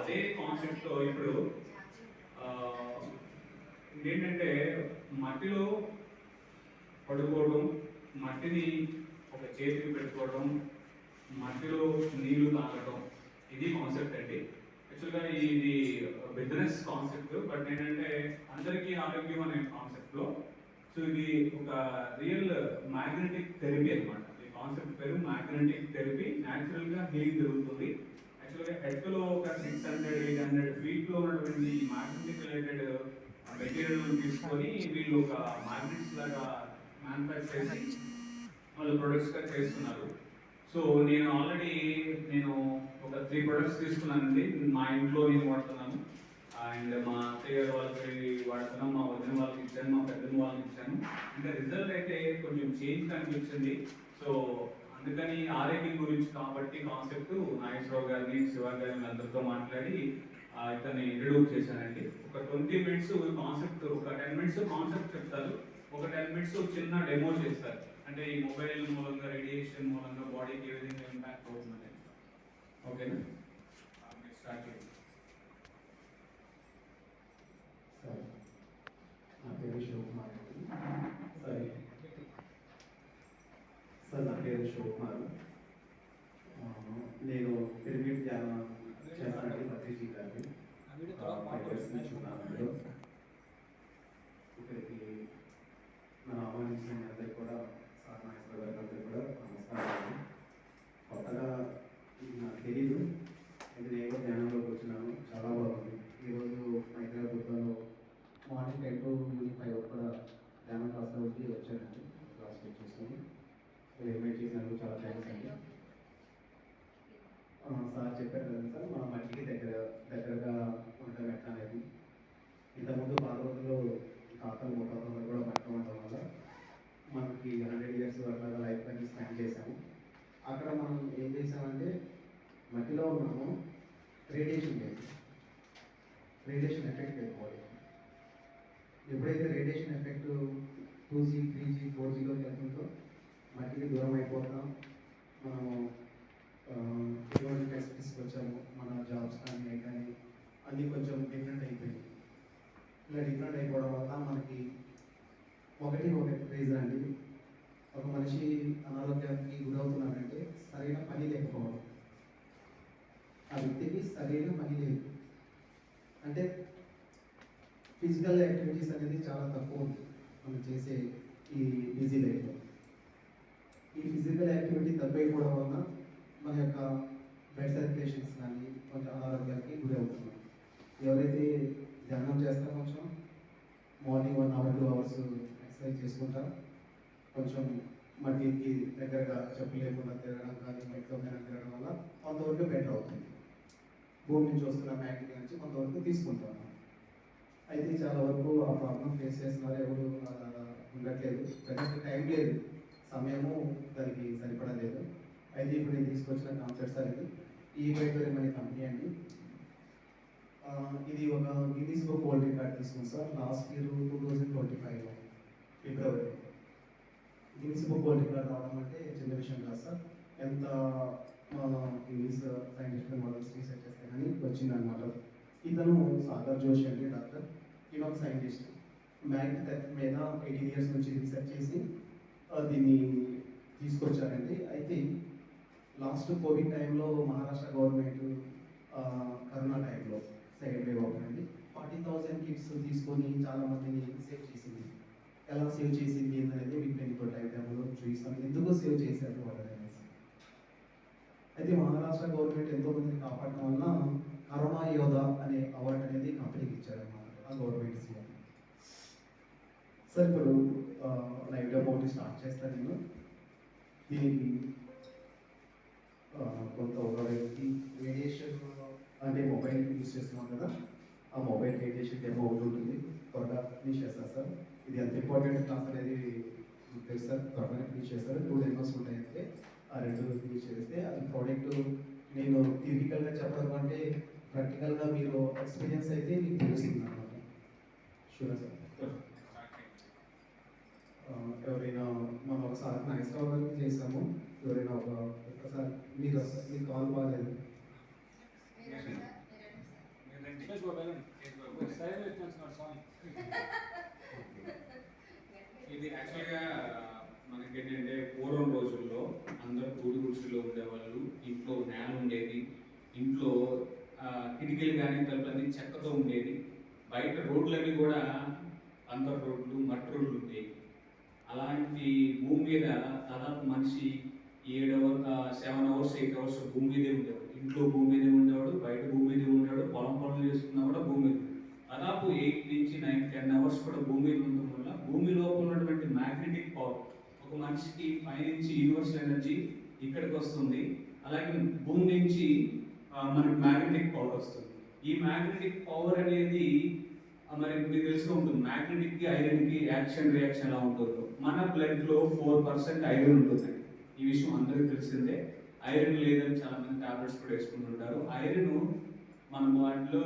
అదే కాన్సెప్ట్లో ఇప్పుడు ఏంటంటే మట్టిలో పడుకోవడం, మట్టిని ఒక చేతికి పెట్టుకోవడం, మట్టిలో నీళ్లు తాగడం, ఇది కాన్సెప్ట్ అండి. యాక్చువల్గా ఇది బిజినెస్ కాన్సెప్ట్, బట్ ఏంటంటే అందరికీ ఆరోగ్యం అనే కాన్సెప్ట్లో సో ఇది ఒక రియల్ మ్యాగ్నెటిక్ థెరపీ అనమాట. ఈ కాన్సెప్ట్ పేరు మ్యాగ్నెటిక్ థెరపీ. న్యాచురల్గా హీలింగ్ జరుగుతుంది. యాక్చువల్గా ఎర్త్లో ఒక 600-800 ఫీట్లో ఉన్నటువంటి మ్యాగ్నెటిక్ రిలేటెడ్ మెటీరియల్ తీసుకొని వీళ్ళు ఒక మ్యాగ్నెట్స్ లాగా మ్యానుఫ్యాక్చర్ చేసి వాళ్ళు ప్రొడక్ట్స్గా చేస్తున్నారు. సో నేను ఆల్రెడీ ఒక 3 ప్రొడక్ట్స్ తీసుకున్నానండి. మా ఇంట్లో నేను వాడుతున్నాను, అండ్ మా అత్తయ్య గారు వాళ్ళకి వాడుతున్నాం, మా వదిన వాళ్ళకి ఇచ్చాను, మా పెద్దమ్మ వాళ్ళకి ఇచ్చాను. ఇంకా రిజల్ట్ అయితే కొంచెం చేంజ్ కనిపించింది. సో అందుకని ఆరోగ్యం గురించి కాబట్టి కాన్సెప్ట్ నాగేశ్వరరావు గారిని, శివ గారిని అందరితో మాట్లాడి ఇతన్ని ఇంట్రడ్యూస్ చేశానండి. ఒక 20 మినిట్స్ కాన్సెప్ట్, ఒక 10 మినిట్స్ కాన్సెప్ట్ చెప్తారు, ఒక 10 మినిట్స్ చిన్న డెమో చేస్తారు. అంటే ఈ మొబైల్ మూలంగా, రేడియేషన్ మూలంగా బాడీకి ఏ విధంగా ఇంపాక్ట్ అవుతుందని. ఓకేనా, స్టార్ట్ చేయండి. సార్, నా పేరు శివకుమార్. సారీ సార్, నా పేరు శివకుమార్. నేను పిరమిడ్ ధ్యానం చేస్తానండి, పత్రిజీ గారిని 5 years నుంచి ఉన్నాను. ఇక్కడికి నన్ను ఆహ్వానించిన అందరికీ కూడా, సార్ నాగేశ్వర గారికి అందరికీ కూడా నమస్కారం. కొత్తగా ఇది నాకు తెలీదు, అయితే నేను ధ్యానంలోకి వచ్చినాను. చాలా బాగుంది. ఈరోజు హైదరాబాద్లో మార్నింగ్ 10 to ఈవినింగ్ 5 వరకు కూడా ధ్యానం క్లాస్లోకి వచ్చానండి. క్లాస్ చేసుకొని ఇన్వైట్ చేసినందుకు చాలా థ్యాంక్స్ అండి. సార్ చెప్పారు కదా సార్, మా మట్టికి దగ్గరగా ఉండడం ఎట్లా అనేది. ఇంతకుముందు పాత రోజుల్లో తాతలు ముఖాలు కూడా మట్టి ఉండడం వల్ల మనకి 100 years అట్లా లైఫ్ టైం స్పెండ్ చేసాము. అక్కడ మనం ఏం చేసామంటే మట్టిలో ఉన్నాము, రేడియేషన్ లేదు, రేడియేషన్ ఎఫెక్ట్ ఎక్కువ. ఎప్పుడైతే రేడియేషన్ ఎఫెక్ట్ 2G, 3G, 4Gలోకి వెళ్తుందో మట్టికి దూరం అయిపోతాం. మనము ఎటువంటి ఫెసిలిటీస్కి వచ్చాము, మన జాబ్స్ కానీ అన్నీ కొంచెం డిఫరెంట్ అయిపోయింది. ఇలా డిఫరెంట్ అయిపోవడం వల్ల మనకి ఒక రీజన్ అండి, ఒక మనిషి అనారోగ్యానికి గురవుతున్నాడంటే సరైన పని లేకపోవడం. ఆ వ్యక్తికి సరైన పని లేదు అంటే ఫిజికల్ యాక్టివిటీస్ అనేది చాలా తక్కువ ఉంది మనం చేసే ఈ బిజీ లైఫ్లో. ఈ ఫిజికల్ యాక్టివిటీ తక్కువైపోవడం వలన మన యొక్క బ్లడ్ సర్క్యులేషన్స్ కానీ కొంచెం అనారోగ్యానికి గురి అవుతున్నాం. ఎవరైతే ధ్యానం చేస్తారో కొంచెం మార్నింగ్ 1 hour 2 hours ఎక్సర్సైజ్ చేసుకుంటారు, కొంచెం మట్టికి దగ్గరగా చెప్పు లేకుండా తిరగడం కానీ మెట్లో మీద తిరగడం వల్ల కొంతవరకు బెటర్ అవుతుంది. భూమి నుంచి వస్తున్న మ్యాగ్నెట్ నుంచి కొంతవరకు తీసుకుంటాం. అయితే చాలా వరకు ఆ ప్రాబ్లం ఫేస్ చేస్తున్నారు, ఎవరు ఉండట్లేదు. ప్రజెంట్ టైం లేదు, సమయము దానికి సరిపడలేదు. అయితే ఇప్పుడు నేను తీసుకొచ్చిన కాన్సెప్ట్స్ అనేది ఈ బైటోరియం అనే కంపెనీ అండి. ఇది ఒక గిన్నీస్ బుక్ వరల్డ్ రికార్డ్ తీసుకుంది సార్ లాస్ట్ ఇయర్ 2025 ఫిబ్రవరి. గిన్నీస్ బుక్ వరల్డ్ రికార్డ్ రావడం అంటే చిన్న విషయం కాదు సార్. ఎంత ఇంగ్లీష్ సైంటిఫిక్ మోడల్స్ రీసెర్చ్ చేస్తే కానీ వచ్చిందనమాట. ఇతను సాగర్ జోషి అండి, డాక్టర్. ఈయన ఒక సైంటిస్ట్. మ్యాగ్నెట్ మీద 18 years నుంచి రీసెర్చ్ చేసి దీన్ని తీసుకొచ్చారండి. అయితే లాస్ట్ కోవిడ్ టైంలో మహారాష్ట్ర గవర్నమెంట్ కరోనా టైంలో సెకండ్ వేవ్ అవుతుంది, 40,000 కిట్స్ తీసుకొని చాలామందిని సేవ్ చేసింది. ఎలా సేవ్ చేసింది అనేది మీకు నేను ఇప్పుడు లైవ్ టైంలో చూపిస్తాను, ఎందుకు సేవ్ చేశారు వాళ్ళని అనేసి. అయితే మహారాష్ట్ర గవర్నమెంట్ ఎంతో మందిని కాపాడడం వల్ల కరోనా యోధా అనే అవార్డు అనేది కంపెనీకి ఇచ్చారన్నమాట, ఆ గవర్నమెంట్ సీఎం. సార్ ఇప్పుడు లైవ్ డెమో ఒకటి స్టార్ట్ చేస్తాను నేను. దీనికి కొంత ఒక వ్యక్తి రేడియేషన్ అంటే మొబైల్ యూజ్ చేస్తున్నాం కదా, ఆ మొబైల్ రేడియేషన్ డెమో ఒకటి ఉంటుంది, త్వరగా ఫినిష్ చేస్తారు సార్. ఇది ఎంత ఇంపార్టెంట్ క్లాస్ అనేది తెలుసు సార్, త్వరగా ఫినిష్ చేస్తారు. 2 డెమోస్ ఉంటాయంటే ఆ 2 ఫినిష్ చేస్తే అది ప్రోడక్ట్ నేను థియరిటికల్గా చెప్పడం అంటే ప్రాక్టికల్గా మీరు ఎక్స్పీరియన్స్ అయితే మీకు తెలుస్తుంది అన్నమాట. Sure sir. ఎవరైనా మనం ఒకసారి నాగేశ్వరరావు గారికి చేసాము, ఎవరైనా ఒకసారి మీరు కాల్ బాగాలేదు ఇది యాక్చువల్గా మనకి ఏంటంటే పూర్వం రోజుల్లో అందరూ పూడి గుడిసెలో ఉండేవాళ్ళు, ఇంట్లో నేల ఉండేది, ఇంట్లో కిటికీలు కానీ తలుపులన్నీ చెక్కతో ఉండేది, బయట రోడ్లన్నీ కూడా అందరు రోడ్లు మట్టి రోడ్లు ఉండేవి. అలాంటి భూమి మీద దాదాపు మనిషి 7 అవర్స్ 8 అవర్స్ భూమి మీదే ఉండేవాడు. ఇంట్లో భూమి మీదే ఉండేవాడు, బయట భూమి మీదే ఉండేవాడు, పొలం పనులు చేసుకున్నా కూడా భూమి మీద. దాదాపు 8 నుంచి 9 10 అవర్స్ కూడా భూమి మీద ఉండడం వల్ల భూమి లోపల ఉన్నటువంటి మ్యాగ్నెటిక్ పవర్ ఒక మనిషికి పైనుంచి యూనివర్సల్ ఎనర్జీ ఇక్కడికి వస్తుంది. అలాగే భూమి నుంచి మనకి మ్యాగ్నెటిక్ పవర్ వస్తుంది. ఈ మ్యాగ్నెటిక్ పవర్ అనేది మరి మీకు తెలిసి ఉంటుంది, మ్యాగ్నెటిక్ కి ఐరన్ కి యాక్షన్ రియాక్షన్ ఎలా ఉంటుందో. మన బ్లడ్ లో 4% ఐరన్ ఉంటుంది. ఈ విషయం అందరికీ తెలిసిందే. ఐరన్ లేదని చాలా మంది టాబ్లెట్స్ కూడా వేసుకుంటుంటారు. ఐరన్ మన బాడీలో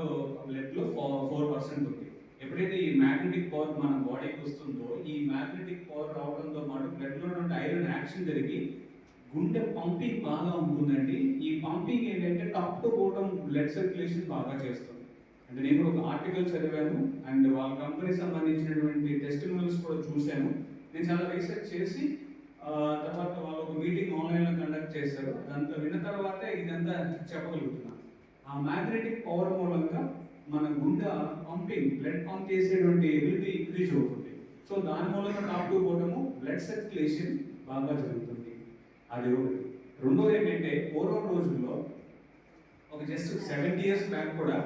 బ్లడ్ లో 4% ఉంది. ఎప్పుడైతే ఈ మ్యాగ్నెటిక్ పవర్ మన బాడీకి వస్తుందో, ఈ మ్యాగ్నెటిక్ పవర్ రావడంతో పాటు బ్లడ్ లో ఉన్న ఐరన్ యాక్షన్ జరిగి గుండె పంపింగ్ బాగా ఉంటుందండి. ఈ పంపింగ్ ఏంటంటే top to bottom blood circulation బాగా చేస్తుంది. అంటే నేను ఒక ఆర్టికల్ చదివాను అండ్ వాళ్ళ కంపెనీ సంబంధించినటువంటి టెస్టిమోనియల్స్ కూడా చూశాను. నేను చాలా రీసెర్చ్ చేసి తర్వాత వాళ్ళు ఒక మీటింగ్ ఆన్లైన్లో కండక్ట్ చేశారు. అదంతా విన్న తర్వాత ఇదంతా చెప్పగలుగుతున్నాను. ఆ మ్యాగ్నెటిక్ పవర్ మూలంగా మన గుండె పంపింగ్ బ్లడ్ పంప్ చేసేటువంటి ఎబిలిటీ ఇంక్రీజ్ అవుతుంది. సో దాని మూలంగా top to bottom blood circulation బాగా జరుగుతుంది. అది ఒకటి. రెండోది ఏంటంటే పూర్వం రోజుల్లో ఒక జస్ట్ 70 years బ్యాక్ కూడా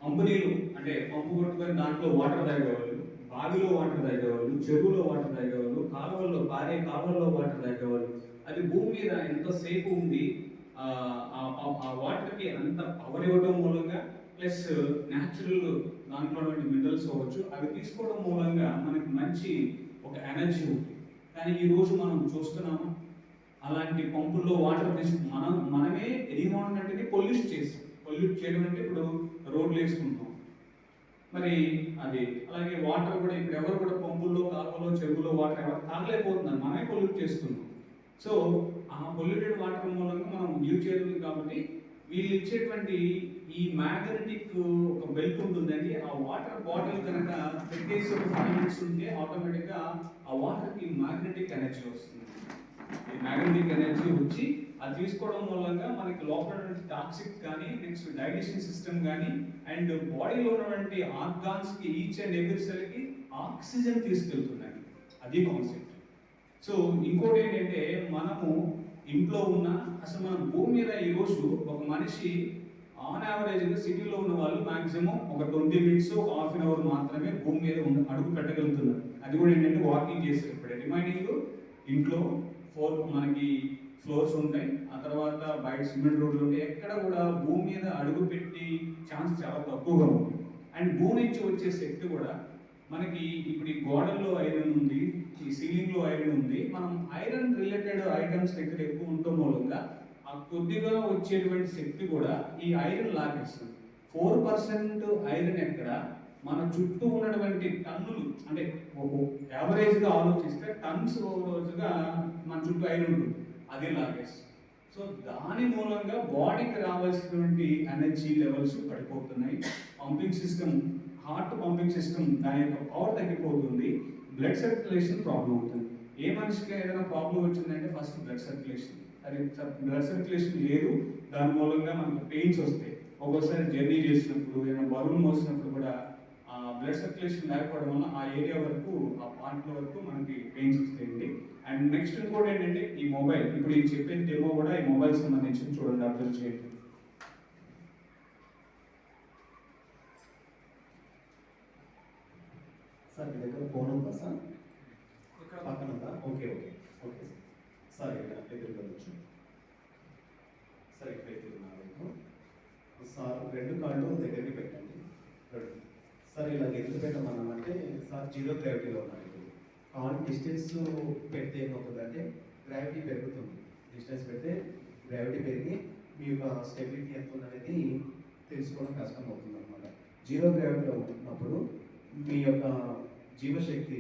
పంపు నీళ్ళు అంటే పంపు కొట్టుకొని దాంట్లో వాటర్ తాగేవాళ్ళు, బావిలో వాటర్ తాగేవాళ్ళు, చెరువులో వాటర్ తాగేవాళ్ళు, కాలువల్లో పారే కాలువల్లో వాటర్ తాగేవాళ్ళు. అది భూమి మీద ఎంతసేపు ఉండి ఆ వాటర్కి అంత పవర్ ఇవ్వడం మూలంగా ప్లస్ న్యాచురల్ దాంట్లో మినరల్స్ అవ్వచ్చు, అవి తీసుకోవడం మూలంగా మనకి మంచి ఒక ఎనర్జీ ఉంది. కానీ ఈరోజు మనం చూస్తున్నాము అలాంటి పంపుల్లో వాటర్ మనమే ఎన్విరాన్మెంట్ని పొల్యూట్ చేయడం అంటే ఇప్పుడు రోడ్లు వేసుకుంటాం మరి అది. అలాగే వాటర్ కూడా ఇప్పుడు ఎవరు కూడా పంపుల్లో కాలువలో చెరువులో వాటర్ ఎవరు తాగలేకపోతున్నారు, మనమే పొల్యూట్ చేస్తున్నాం. సో ఆ పొల్యూటెడ్ వాటర్ మూలంగా మనం యూజ్ చేయాలి. కాబట్టి వీళ్ళు ఇచ్చేటువంటి ఈ మ్యాగ్నెటిక్ ఒక బెల్ట్ ఉంటుందండి. ఆ వాటర్ బాటిల్ కనుక పెట్టేసి ఒక 5 minutes ఉంటే ఆటోమేటిక్గా ఆ వాటర్కి మ్యాగ్నెటిక్ ఎనర్జీ వస్తుంది. ఈ మ్యాగ్నెటిక్ ఎనర్జీ వచ్చి అది తీసుకోవడం మూలంగా మనకి లోపల టాక్సిక్ కానీ నెక్స్ట్ డైజెషన్ సిస్టమ్ కానీ అండ్ బాడీలో ఉన్నటువంటి ఆర్గాన్స్కి ఈచ్ అండ్ ఎవ్రీ సెల్కి ఆక్సిజన్ తీసుకెళ్తుందండి. అది కాన్సెప్ట్. సో ఇంకోటి ఏంటంటే మనము ఇంట్లో ఉన్న అసలు మన భూమి మీద ఈరోజు ఒక మనిషి ఆన్ యావరేజ్గా సిటీలో ఉన్న వాళ్ళు మాక్సిమం ఒక 20 minutes ఒక ½ an hour మాత్రమే భూమి మీద అడుగు పెట్టగలుగుతున్నారు. అది కూడా ఏంటంటే వాకింగ్ చేసేటప్పుడు. రిమైనింగ్ ఇంట్లో మనకి ఫ్లోర్స్ ఉంటాయి, ఆ తర్వాత బయట సిమెంట్ రోడ్లు ఉంటాయి. ఎక్కడ కూడా భూమి మీద అడుగు పెట్టి ఛాన్స్ చాలా తక్కువగా ఉంది. అండ్ భూమి నుంచి వచ్చే శక్తి కూడా మనకి ఇప్పుడు ఈ గోడల్లో ఐరన్ ఉంది, ఈ సీలింగ్లో ఐరన్ ఉంది. మనం ఐరన్ రిలేటెడ్ ఐటమ్స్ దగ్గర ఎక్కువ ఉండటం మూలంగా ఆ కొద్దిగా వచ్చేటువంటి శక్తి కూడా ఈ ఐరన్ లాగేస్తుంది. 4% ఐరన్ ఎక్కడ మన చుట్టూ ఉన్నటువంటి టన్నులు అంటే యావరేజ్గా ఆలోచిస్తే టన్స్ రోజుగా మన చుట్టూ ఐరన్ ఉంటుంది, అది లాగేస్తుంది. సో దాని మూలంగా బాడీకి రావాల్సినటువంటి ఎనర్జీ లెవెల్స్ పడిపోతున్నాయి. Pumping system, heart pumping system దాని యొక్క పవర్ తగ్గిపోతుంది. బ్లడ్ సర్క్యులేషన్ ప్రాబ్లం అవుతుంది. ఏ మనిషికి ఏదైనా ప్రాబ్లం వచ్చిందంటే ఫస్ట్ బ్లడ్ సర్క్యులేషన్. అది బ్లడ్ సర్క్యులేషన్ లేదు, దాని మూలంగా మనకు పెయిన్స్ వస్తాయి. ఒక్కోసారి జర్నీ చేసినప్పుడు ఏదైనా బరువులు మోసినప్పుడు కూడా బ్లడ్ సర్క్యులేషన్ లేకపోవడం వల్ల ఆ ఏరియా వరకు ఆ పార్ట్ వరకు మనకి పెయిన్స్ వస్తాయండి. అండ్ నెక్స్ట్ ఇంకోటి ఏంటంటే ఈ మొబైల్, ఇప్పుడు ఈ చెప్పే డెమో కూడా ఈ మొబైల్ సంబంధించి చూడండి, అబ్జర్వ్ చేయండి. సార్ మీ దగ్గర ఫోన్ ఉందా సార్? ఇక్కడ పక్కన ఉందా? ఓకే ఓకే ఓకే సార్ ఇక్కడ ఎదురుగా వచ్చు సార్, ఇక్కడ ఎదురున్నారు సార్. 2 కాళ్ళు దగ్గరికి పెట్టండి. సార్ ఇలా ఎందుకు పెట్టమన్నామంటే సార్ 0 గ్రావిటీలో ఉన్నారు. ఇప్పుడు కాల్ డిస్టెన్స్ పెడితే ఏమవుతుందంటే గ్రావిటీ పెరుగుతుంది. డిస్టెన్స్ పెడితే గ్రావిటీ పెరిగి మీ యొక్క స్టెబిలిటీ ఎంత ఉందనేది తెలుసుకోవడం కష్టం అవుతుంది అనమాట. 0 గ్రావిటీలో ఉన్నప్పుడు మీ యొక్క జీవశక్తి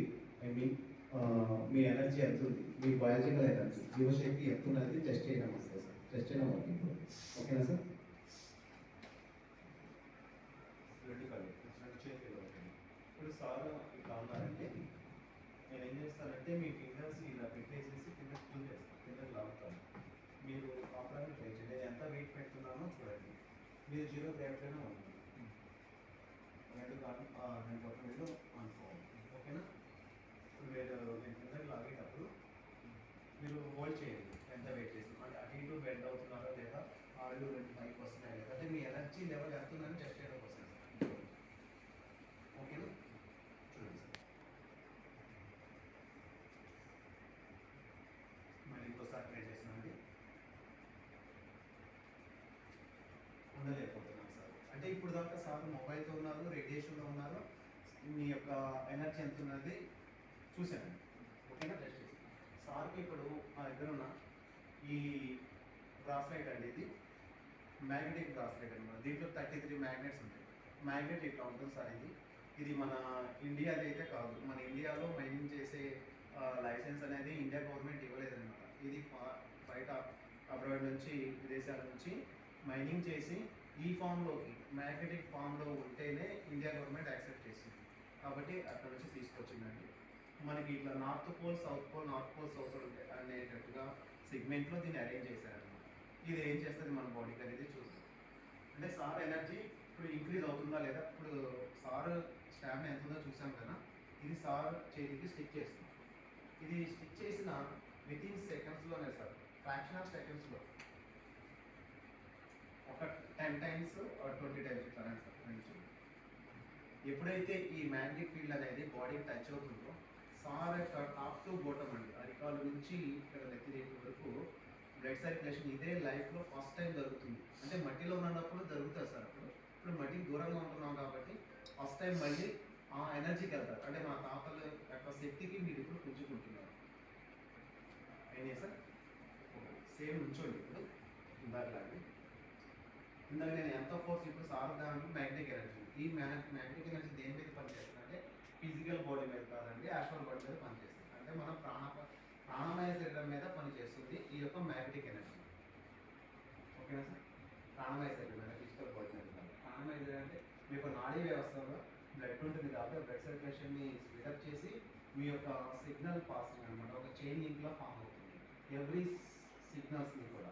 మీ ఎనర్జీ ఎంత ఉంది, మీ బయాలజికల్ ఎనర్జీ జీవశక్తి ఎంత ఉన్నది టెస్ట్ చేయడం వస్తుంది సార్. టెస్ట్ చేయడం అవుతుంది. ఓకేనా సార్? ఇప్పుడు సార్ ఇట్లా ఉన్నారంటే నేను ఏం చేస్తానంటే మీ ఫింగర్స్ ఇలా పెట్టేసేసి కింద పుల్ చేస్తాను, కిందకి లాగుతాను. మీరు ప్రాపర్గా ట్రై చేయండి. నేను ఎంత వెయిట్ పెడుతున్నానో చూడండి. మీరు జీరో గ్రావిటీలోనే ఉంటుంది. రెండు పక్కన మీరు అనుకోవాలి. ఓకేనా? ఇప్పుడు నేను కిందకి లాగేటప్పుడు మీరు హోల్డ్ చేయండి. ఎంత వెయిట్ చేసి అంటే అటు ఇటు బెండ్ అవుతున్నారో లేదా కాళ్ళు రెండు పైకి వస్తున్నాయి లేదా అంటే మీ ఎనర్జీ లెవెల్ ఎంత ఉందని టెస్ట్ చేయడం కోసం. ఓకేనా? చూడండి సార్. మళ్ళీ ఇంకోసారి ట్రై చేసినామండి. ఉండలేకపోతున్నాను సార్. అంటే ఇప్పుడు దాకా సార్ మొబైల్తో ఉన్నారు, రేడియేషన్లో ఉన్నారు, మీ యొక్క ఎనర్జీ ఎంత ఉన్నది చూశాను. ఓకేనా? టెస్ట్ చేసి సార్కి ఇప్పుడు మా దగ్గర ఉన్న ఈ బ్రాస్లైట్ అండి, ఇది మ్యాగ్నెటిక్ బ్రాస్లైట్ అనమాట. దీంట్లో 33 మ్యాగ్నెట్స్ ఉంటాయి. మ్యాగ్నెట్ ఇట్లా ఉంటుంది సార్. ఇది మన ఇండియాది అయితే కాదు. మన ఇండియాలో మైనింగ్ చేసే లైసెన్స్ అనేది ఇండియా గవర్నమెంట్ ఇవ్వలేదన్నమాట. ఇది బయట అబ్రాడ్ నుంచి విదేశాల నుంచి మైనింగ్ చేసి ఈ ఫామ్లోకి మ్యాగ్నెటిక్ ఫామ్లో ఉంటేనే ఇండియా గవర్నమెంట్ యాక్సెప్ట్ చేసింది. కాబట్టి అక్కడ నుంచి తీసుకొచ్చిందండి. మనకి ఇట్లా north pole, south pole, north pole, south pole ఉంటాయి అనేటట్టుగా సెగ్మెంట్లో దీన్ని అరేంజ్ చేశారనమాట. ఇది ఏం చేస్తుంది మన బాడీకి అనేది చూద్దాం. అంటే సార్ ఎనర్జీ ఇప్పుడు ఇంక్రీజ్ అవుతుందా లేదా, ఇప్పుడు సార్ స్టామినా ఎంత ఉందో చూసాం కదా. ఇది సార్ చేతికి స్టిక్ చేస్తుంది. ఇది స్టిక్ చేసిన వితిన్ సెకండ్స్లోనే సార్, ఫ్రాక్షన్ ఆఫ్ సెకండ్స్లో ఒక 10 times 20 times ఇట్లా సార్. ఎప్పుడైతే ఈ మ్యాగ్నెటిక్ ఫీల్డ్ అనేది బాడీకి టచ్ అవుతుందో సార్ యొక్క టాప్ టు బాటమ్ అండి, అరికాలు నుంచి ఇక్కడ నెత్తి వరకు బ్లడ్ సర్క్యులేషన్ ఇదే లైఫ్లో ఫస్ట్ టైం జరుగుతుంది. అంటే మట్టిలో ఉన్నప్పుడు జరుగుతుంది సార్. ఇప్పుడు మట్టికి దూరంగా ఉంటున్నాం కాబట్టి ఫస్ట్ టైం మళ్ళీ ఆ ఎనర్జీకి వెళ్తారు. అంటే మా తాతల యొక్క శక్తికి మీరు ఇప్పుడు పుంజుకుంటున్నారు. అయినా సార్ సేమ్ ఉంచండి. ఇప్పుడు ఇందాకలాంటి ఇందాక నేను ఎంత ఫోర్స్ ఇప్పుడు సార్ దాంట్లో మ్యాగ్నెటిక్ ఎనర్జీ. ఈ మ్యాగ్నెటిక్ ఎనర్జీ దేని మీద పనిచేస్తుంది అంటే ఫిజికల్ బాడీ మీద కాదండి, యాస్ట్రల్ బాడీ మీద పనిచేస్తుంది. అంటే మన ప్రాణమయ శరీరం మీద పనిచేస్తుంది ఈ యొక్క మ్యాగ్నెటిక్ ఎనర్జీ. ఓకేనా సార్? ప్రాణమయ శరీరం మీద, ఫిజికల్ బాడీ మీద కాదు. ప్రాణమయ శరీరం అంటే మీ యొక్క నాడీ వ్యవస్థలో బ్లడ్ ఉంటుంది కాబట్టి బ్లడ్ సర్క్యులేషన్ని స్పీడప్ చేసి మీ యొక్క సిగ్నల్ పాసింగ్ అనమాట, ఒక చైన్ లింక్లో ఫామ్ అవుతుంది ఎవ్రీ సిగ్నల్స్ని కూడా.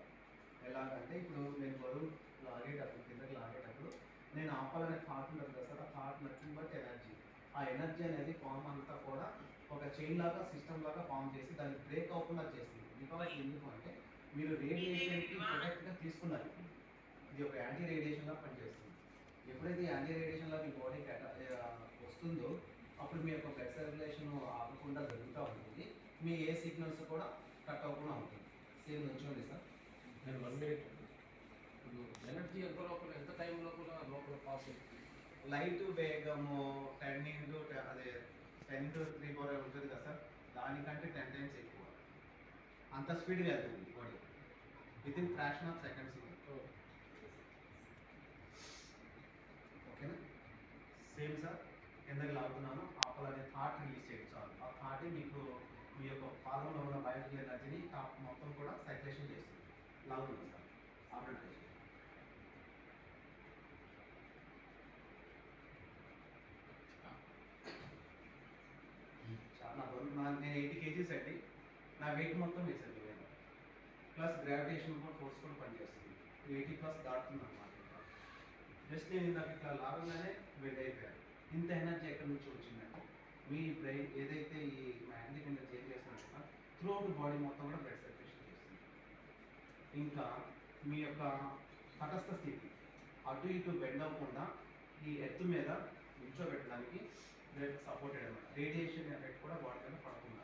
ఎలాగంటే ఇప్పుడు నేను బరువు లాగేటప్పుడు, కిందకి లాగేటప్పుడు నేను ఆపాలనే థాట్ ఉంటుంది కదా సార్. ఆ థాట్ నచ్చింది బట్ ఎనర్జీ, ఆ ఎనర్జీ అనేది ఫామ్ అంతా కూడా ఒక చైన్ లాగా, సిస్టమ్ లాగా ఫామ్ చేసి దాన్ని బ్రేక్ అవ్వకుండా చేస్తుంది. బికాజ్ ఎందుకు అంటే మీరు రేడియేషన్కి ప్రొటెక్ట్గా తీసుకున్నారు. ఇది ఒక యాంటీ రేడియేషన్గా పనిచేస్తుంది. ఎప్పుడైతే యాంటీ రేడియేషన్లో మీ బాడీకి వస్తుందో అప్పుడు మీ యొక్క బ్లడ్ సర్క్యులేషన్ ఆగకుండా జరుగుతూ ఉంటుంది. మీ ఏ సిగ్నల్స్ కూడా కట్ అవ్వకుండా ఉంటుంది. సేమ్ నుంచోండి సార్. నేను 1 minute ఇప్పుడు ఎనర్జీ ఎంత టైం లోపల పాస్ అవుతుంది. లైట్ వేగము 10 into అదే 10 into 3 ఉంటుంది కదా సార్, దానికంటే 10 times ఎక్కువ. అంత స్పీడ్గా వెళ్తుంది body within fraction of seconds. ఓకేనా? Same sir. కిందకి లాగుతున్నాను, ఆపాలనే థాట్ రిలీజ్ చేయండి చాలు. ఆ థాటే మీకు మీ యొక్క పాదంలో ఉన్న బయటకి ఎనర్జీని టాప్ మొత్తం కూడా సర్క్యులేషన్ చేస్తుంది. లాగుతున్నాను సార్. ఆపరేట్ చేసి చాలా నేను 80 kgs అండి. నా వెయిట్ మొత్తం వేసాను ప్లస్ గ్రావిటేషన్ కూడా ఫోర్స్ కూడా పనిచేస్తుంది. 80+ దాటుతుంది అన్నమాట. జస్ట్ నేను ఇందాక ఇట్లా లాగంగానే వెయిట్ అయిపోయాను. ఇంత ఎనర్జీ ఎక్కడి నుంచి వచ్చిందంటే మీ బ్రెయిన్ ఏదైతే ఈ మ్యాగ్నెటిక్ ఎనర్జీ ఏం చేస్తున్నట్టుగా త్రూ అవుట్ బాడీ మొత్తం కూడా బ్లడ్ సర్క్యులేషన్ చేస్తుంది. ఇంకా మీ యొక్క తటస్థ స్థితి అటు ఇటు బెండ్ అవ్వకుండా ఈ ఎత్తు మీద నిల్చోబెట్టడానికి బ్లడ్ సపోర్టెడ్ అనమాట. రేడియేషన్ ఎఫెక్ట్ కూడా బాడీ మీద పడకుండా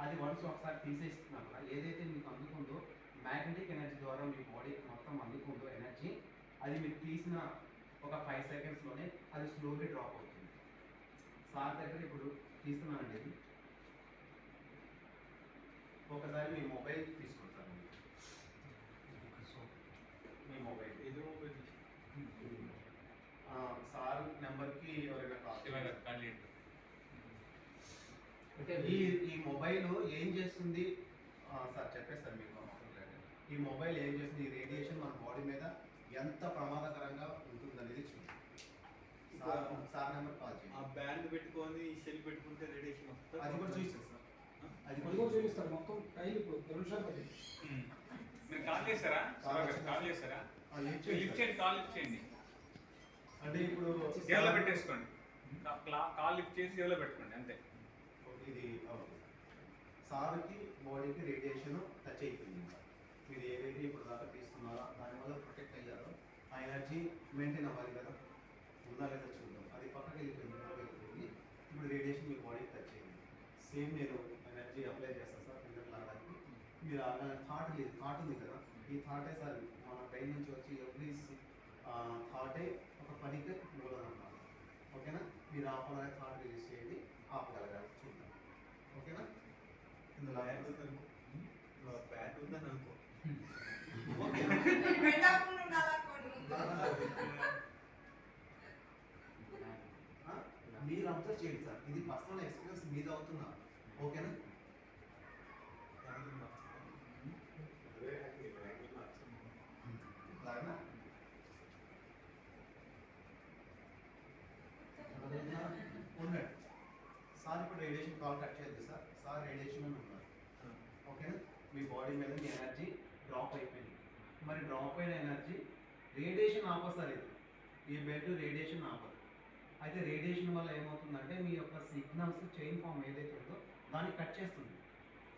అది వన్స్ ఒకసారి తీసేస్తున్నా ఏదైతే మీకు అందుకుందో మ్యాగ్నెటిక్ ఎనర్జీ ద్వారా మీ బాడీ మొత్తం అందుకుందో ఎనర్జీ, అది మీకు తీసిన ఒక 5 secondsలోనే అది స్లోలీ డ్రాప్ అవుతుంది. సార్ దగ్గర ఇప్పుడు తీస్తున్నానండి. ఇది ఒకసారి మీ మొబైల్ తీసుకోండి సార్. మీ మొబైల్ ఇది మొబైల్ సార్ నెంబర్కి ఎవరైనా కాల్ అంటే ఈ మొబైల్ ఏం చేస్తుంది సార్ చెప్పేస్తారు మీకు. ఈ మొబైల్ ఏం చేస్తుంది, ఈ రేడియేషన్ మన బాడీ మీద ఎంత ప్రమాదకరంగా ఉంటుందనేది చూడండి. సార్ నెంబర్ కాల్ ఆ చేయండి. బ్యాండ్ పెట్టుకొని ఈ సెల్ పెట్టుకుంటే రేడియేషన్ వస్తుంది. అది కూడా చూపిస్తాను సార్. అది అది కూడా చూపిస్తారు మొత్తం టైల్ ఇప్పుడు 2 నిమిషాలు పట్టింది. మీరు కాల్ చేశారా? కాల్ చేశారా? లిఫ్ట్ చేయండి, కాల్ లిఫ్ట్ చేయండి. అంటే ఇప్పుడు జేబులో పెట్టేసుకోండి. కాల్ లిఫ్ట్ చేసి జేబులో పెట్టుకోండి అంతే. ఇది సార్కి బాడీకి రేడియేషన్ టచ్ అయిపోయింది. మీరు ఏదైతే ఇప్పుడు దాకా తీసుకున్నారో దానివల్ల ప్రొటెక్ట్ అయ్యారో ఆ ఎనర్జీ మెయింటైన్ అవ్వాలి కదా, ఉందా లేదా చూద్దాం. అది పక్కకి వెళ్ళిపోయింది. ఇప్పుడు రేడియేషన్ మీ బాడీకి టచ్ అయింది. సేమ్ నేను ఎనర్జీ అప్లై చేస్తాను సార్ ఫింగర్ లాగానికి. మీరు థాట్ లేదు, థాట్ ఉంది కదా, ఈ థాటే సార్ మన బ్రెయిన్ నుంచి వచ్చి ఎవ్రీ థాటే ఒక పనికి మూలం అన్నమాట. ఓకేనా? మీరు ఆపాలనే థాట్ రిలీజ్ చేయండి, ఆపగలగాలి చూద్దాం. ఓకేనా? ఇందులో బ్యాండ్ ఉందనుకో, బ్యాండ్ ఉందని అనుకో. ఓకేనా? మీరు అబ్జర్వ్ చేయండి సార్, ఇది పర్సనల్ ఎక్స్పీరియన్స్ మీద అవుతున్నా. ఓకేనా? లాగా ఉండండి సార్. ఇప్పుడు రేడియేషన్ కాల్ కట్ చేయద్దు సార్. సార్ రేడియేషన్ అని ఉన్నారు. ఓకేనా? మీ బాడీ మీద మీ ఎనర్జీ డ్రాప్ అయిపోయింది. మరి డ్రాప్ అయిన ఎనర్జీ రేడియేషన్ ఆపస్తారు. ఇది ఈ బెడ్ రేడియేషన్ ఆపదు. అయితే రేడియేషన్ వల్ల ఏమవుతుందంటే మీ యొక్క సిగ్నల్స్ చైన్ ఫామ్ ఏదైతే ఉందో దాన్ని కట్ చేస్తుంది.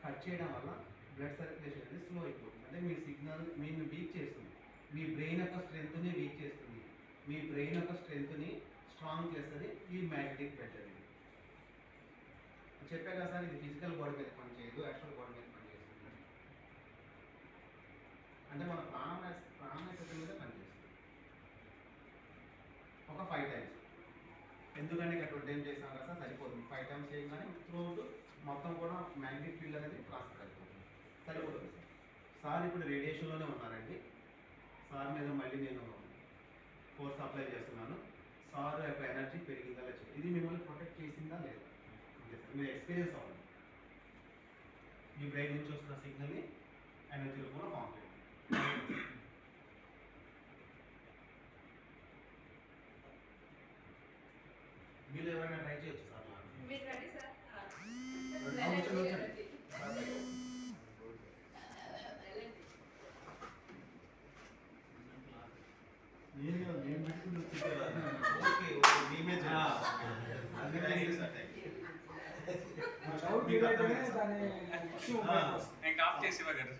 కట్ చేయడం వల్ల బ్లడ్ సర్క్యులేషన్ అనేది స్లో అయిపోతుంది. అంటే మీ సిగ్నల్ మీరు వీక్ చేస్తుంది. మీ బ్రెయిన్ యొక్క స్ట్రెంగ్త్ని వీక్ చేస్తుంది. మీ బ్రెయిన్ యొక్క స్ట్రెంగ్త్ని స్ట్రాంగ్ చేస్తుంది ఈ మ్యాగ్నెటిక్ బెడ్ అనేది. చెప్పా కదా సార్, ఇది ఫిజికల్ బాడీ మీద పనిచేయదు, యాక్చువల్ బాడీ మీద పనిచేస్తుంది. అంటే మన ప్రాణాయామ మీద పనిచేస్తుంది. ఒక 5 టైమ్స్. ఎందుకంటే ఇక్కడ 20 టైమ్స్ చేసాం కదా సార్, సరిపోతుంది. 5 టైమ్స్ చేయగానే త్రూఅవుట్ మొత్తం కూడా మ్యాగ్నెటిక్ ఫీల్డ్ అనేది ట్రాన్స్ఫర్ అయిపోతుంది. సరిపోతుంది సార్. సార్ ఇప్పుడు రేడియేషన్లోనే ఉన్నారండి. సార్ మీద మళ్ళీ నేను ఫోర్స్ అప్లై చేస్తున్నాను. సార్ యొక్క ఎనర్జీ పెరిగిందా లేదా, ఇది మిమ్మల్ని ప్రొటెక్ట్ చేసిందా లేదా మీరు ఎక్స్పీరియన్స్ అవ్వాలి. మీ బ్రెయిన్ నుంచి వస్తున్న సిగ్నల్ని ఎనర్జీ రూపంలో ఫామ్ చేయండి. మీరు ఎవరైనా ట్రై చేయొచ్చు సార్. మీరు రెడీ సార్? వచ్చండి. నేను పెట్టుకుంటే ఓకే ఓకే మేమే చేయాలి. Thank you sir, thank you. Doubt ఏదైతేనే దాని ఇష్యూ ఇంకా ఆఫ్ చేసి ఇవ్వగలరు.